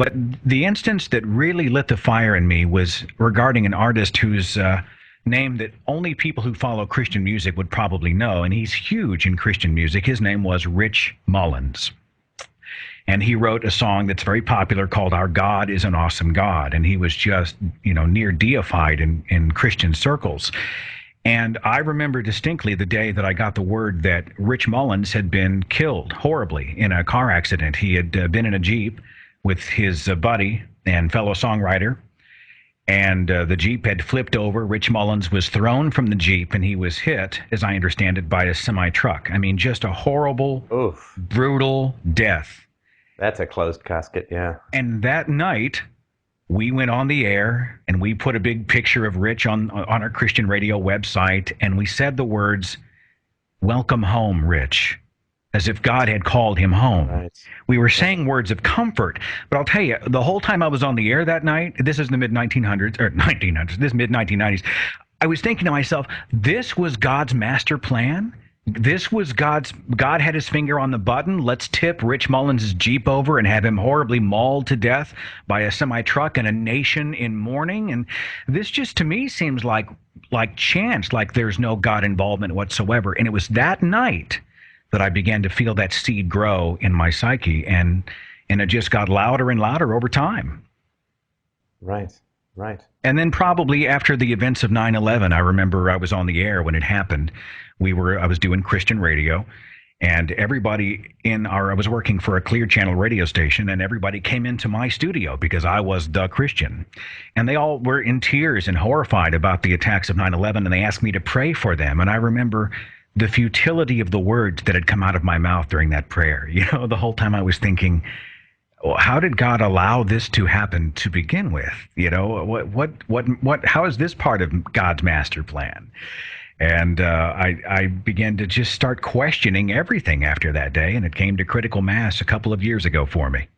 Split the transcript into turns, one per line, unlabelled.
But the instance that really lit the fire in me was regarding an artist whose name that only people who follow Christian music would probably know, and he's huge in Christian music. His name was Rich Mullins. And he wrote a song that's very popular called Our God is an Awesome God. And he was just, near deified in Christian circles. And I remember distinctly the day that I got the word that Rich Mullins had been killed horribly in a car accident. He had been in a Jeep with his buddy and fellow songwriter, and the Jeep had flipped over. Rich Mullins was thrown from the Jeep, and he was hit, as I understand it, by a semi-truck. I mean, just a horrible, brutal death.
That's a closed casket, yeah.
And that night, we went on the air, and we put a big picture of Rich on our Christian radio website, and we said the words, "Welcome home, Rich," as if God had called him home. Right. We were saying words of comfort. But I'll tell you, the whole time I was on the air that night, this is the mid-1900s, this mid-1990s, I was thinking to myself, this was God's master plan? This was God had his finger on the button. Let's tip Rich Mullins' Jeep over and have him horribly mauled to death by a semi-truck and a nation in mourning. And this just, to me, seems like chance, like there's no God involvement whatsoever. And it was that night that I began to feel that seed grow in my psyche, and it just got louder and louder over time.
Right.
And then probably after the events of 9/11, I remember I was on the air when it happened. I was doing Christian radio, and everybody I was working for a Clear Channel radio station, and everybody came into my studio because I was the Christian. And they all were in tears and horrified about the attacks of 9/11, and they asked me to pray for them. And I remember the futility of the words that had come out of my mouth during that prayer. The whole time I was thinking, well, how did God allow this to happen to begin with? How is this part of God's master plan? And I began to just start questioning everything after that day, and it came to critical mass a couple of years ago for me.